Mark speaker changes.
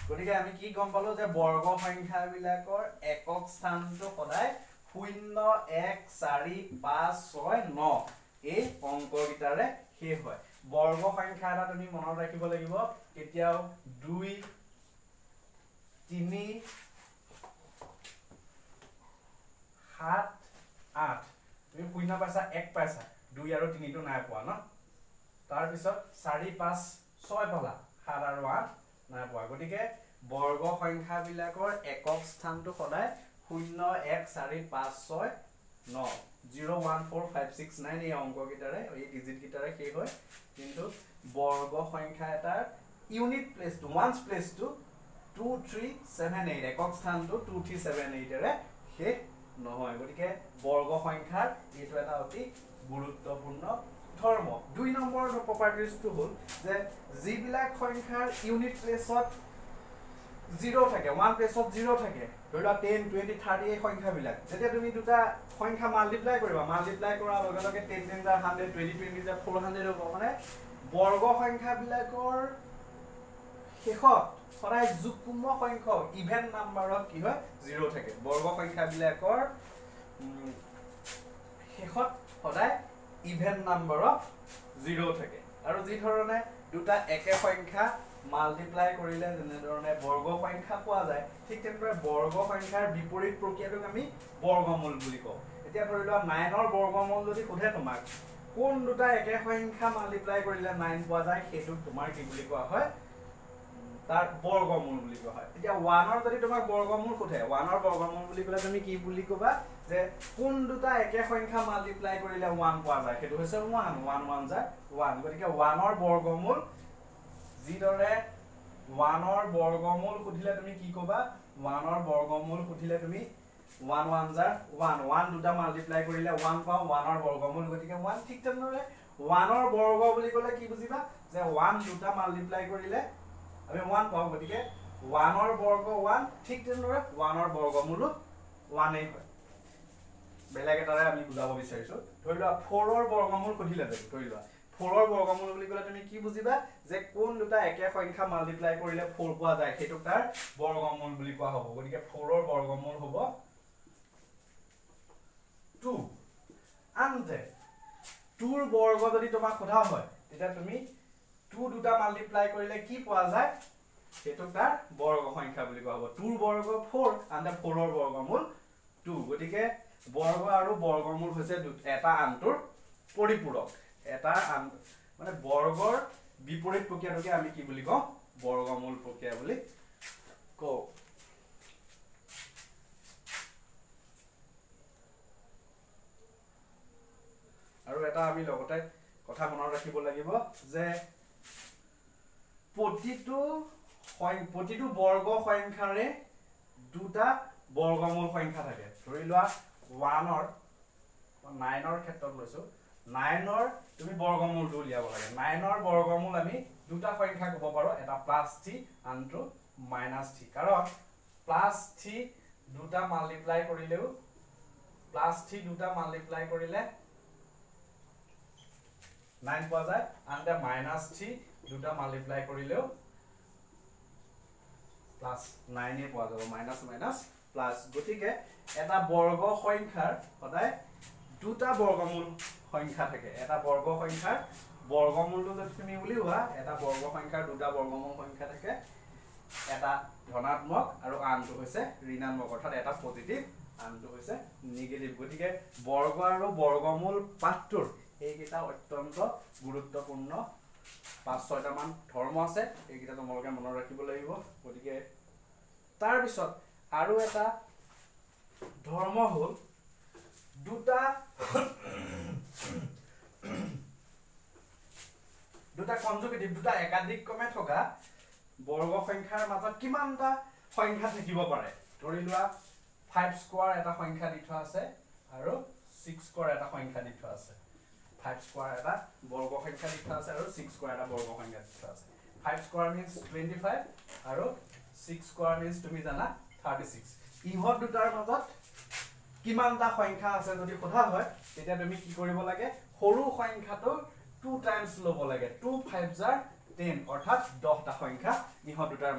Speaker 1: গতিকে আমি কি গম পালো যে বৰ্গ সংখ্যাবিলাকৰ একক স্থানটো সদায় 0 1 4 5 6 9 এই অংকগিটাৰে শেষ হয় বৰ্গ সংখ্যা এটা তুমি মনত ৰাখিব লাগিব কেতিয়াও 2 3 7 8 তুমি 0 পাইছা 1 পাইছা 2 আৰু 3 টো নাই পোৱা ন তাৰ পিছত 4 5 6 পালা 7 আৰু 8 নাই পোৱা গতিকে বৰ্গ সংখ্যাবিলাকৰ একক স্থানটো সদায় 0 1 4 5 6 9 0 1 4 5 6 9 এই অংকগিটাৰে এই ডিজিটগিটাৰে শেষ হয় কিন্তু বৰ্গ সংখ্যা এটাৰ ইউনিট প্লেসটো ওয়ান্স প্লেসটো 2 3 7 8 একক স্থানটো 2 3 7 8 এৰে শেষ নহয় গতিকে বৰ্গ সংখ্যাৰ এইটো এটা অতি গুৰুত্বপূৰ্ণ ধৰ্ম 2 নম্বৰ প্ৰপাৰ্টিজটো হ'ল যে যিবিলাক সংখ্যাৰ ইউনিট প্লেসত 0 থাকে 1 প্লেসত 0 থাকে ধৰিলা 10 20 30 এই সংখ্যাবিলাক যেতিয়া তুমি দুটা সংখ্যা মাল্টিপ্লাই কৰিবা মাল্টিপ্লাই কৰাৰ লগে লগে 10 10 100 20 20 400 হ'ব মানে বৰ্গ সংখ্যাবিলাকৰ শেষত সদায় যুগ্ম সংখ্যক ইভেন নাম্বাৰত কি হয় 0 থাকে বৰ্গ সংখ্যাবিলাকৰ শেষত সদায় ইভেন নাম্বাৰত 0 থাকে আৰু যি ধৰণে দুটা একে সংখ্যা মাল্টিপ্লাই কৰিলে যেনে ধৰণে বৰ্গ সংখ্যা পোৱা যায় ঠিক তেনেদৰে বৰ্গ সংখ্যাৰ বিপৰীত প্ৰক্ৰিয়াটোক আমি বৰ্গমূল বুলি কওঁ এতিয়া ধৰি লোৱা 9 ৰ বৰ্গমূল যদি সোধে তোমাক কোন দুটা একে সংখ্যা মাল্টিপ্লাই কৰিলে 9 পোৱা যায় সেইটো তোমাৰ কি বুলি কোৱা হয় তাৰ বৰ্গমূল বুলি কোৱা হয় এতিয়া 1 ৰ যদি তোমাক বৰ্গমূল সোধে 1 ৰ বৰ্গমূল বুলি ক'লে তুমি কি বুলি ক'বা যে কোন দুটা একে সংখ্যা মাল্টিপ্লাই কৰিলে 1 পোৱা যায় সেইটো হৈছে 1 1 1 যা 1 গতিকে 1 ৰ বৰ্গমূল যিদৰে 1 ৰ বৰ্গমূল সুধিলে তুমি কি ক'বা 1 ৰ বৰ্গমূল সুধিলে তুমি 1 1 যা 1 1 দুটা মাল্টিপ্লাই কৰিলে 1 পাও 1 ৰ বৰ্গমূল গতিকে 1 ঠিক তেনেদৰে 1 ৰ বৰ্গ বুলি ক'লে কি বুজিবা যে 1 দুটা মাল্টিপ্লাই কৰিলে আমি 1 পাও গতিকে 1 ৰ বৰ্গ 1 ঠিক তেনেদৰে 1 ৰ বৰ্গমূল 1 এই হয় বেলেগ এটাৰে আমি বুজাব বিচাৰিছো ধৰি লোৱা 4 ৰ বৰ্গমূল সুধিলে ধৰি লোৱা 4 ৰ বৰ্গমূল বুলি ক'লে তুমি কি বুজিবা যে কোন দুটা একে সংখ্যা মাল্টিপ্লাই কৰিলে 4 পোৱা যায় সেইটো তাৰ বৰ্গমূল বুলি কোৱা হ'ব গতিকে 4 ৰ বৰ্গমূল হ'ব 2 আনতে 2 ৰ বৰ্গ যদি তোমাক সোধা হয় তেতিয়া তুমি 2 দুটা মাল্টিপ্লাই কৰিলে কি পোৱা যায় সেইটো তাৰ বৰ্গ সংখ্যা বুলি কোৱা হ'ব 2 ৰ বৰ্গ 4 আনতে 4 ৰ বৰ্গমূল 2 গতিকে বৰ্গ আৰু বৰ্গমূল হৈছে এটা আনটোৰ পৰিপূৰক এটা মানে বৰ্গৰ বিপৰীত প্ৰক্ৰিয়াটোকে আমি কি বুলি কওঁ বৰ্গমূল প্ৰক্ৰিয়া বুলি কওঁ আৰু এটা আমি লগতে কথা মনত ৰাখিব লাগিব যে প্ৰতিটো বৰ্গ সংখ্যাৰে দুটা বৰ্গমূল সংখ্যা থাকে ধৰি লোৱা 1 ৰ 9 ৰ ক্ষেত্ৰত লৈছো 9 ৰ তুমি বৰ্গমূলটো উলিয়াব লাগে 9 ৰ বৰ্গমূল আমি দুটা সংখ্যা ক'ব পাৰো এটা +3 আনটো -3 কাৰণ +3 দুটা মাল্টিপ্লাই কৰিলেও +3 দুটা মাল্টিপ্লাই কৰিলে 9 পোৱা যায় আনতে -3 দুটা মাল্টিপ্লাই কৰিলেও +9 এ পোৱা যাব মাইনাস মাইনাস প্লাস গতিকে এটা বৰ্গ সংখ্যাৰ সদায় দুটা বৰ্গমূল সংখ্যা থাকে এটা বৰ্গ সংখ্যাৰ বৰ্গমূলটো যদি তুমি উলিওৱা এটা বৰ্গ সংখ্যাৰ দুটা বৰ্গমূল সংখ্যা থাকে এটা ধনাত্মক আৰু আনটো হৈছে ঋণাত্মক অৰ্থাৎ এটা পজিটিভ আনটো হৈছে নেগেটিভ গতিকে বৰ্গ আৰু বৰ্গমূল পাঠটোৰ এইকেইটা অত্যন্ত গুৰুত্বপূৰ্ণ 5-6টা মান ধৰ্ম আছে এইকেইটা তোমালোকে মনত ৰাখিব লাগিব গতিকে তাৰ পিছত আৰু এটা ধৰ্ম হ'ল দুটা কনজুগেটিভ দুটা একাধিক ক্ৰমে থকা বৰ্গ সংখ্যাৰ মাজত কিমানটা সংখ্যা থাকিব পাৰে ধৰি লোৱা 5 স্কয়াৰ এটা সংখ্যা দি থোৱা আছে আৰু 6 স্কয়াৰ এটা সংখ্যা দি থোৱা আছে 5 স্কয়াৰ এটা বৰ্গ সংখ্যা দি থোৱা আছে আৰু 6 স্কয়াৰ এটা বৰ্গ সংখ্যা দি থোৱা আছে 5 স্কয়াৰ means 25 আৰু 6 স্কয়াৰ means তুমি জানা 36 ইহত দুটাৰ মাজত কিমানটা সংখ্যা আছে যদি সোধা হয় তেতিয়া তুমি কি কৰিব লাগে সৰু সংখ্যাটো 2 টাইমছ লব লাগে 2 5 10 অৰ্থাৎ 10টা সংখ্যা ইহত দুটাৰ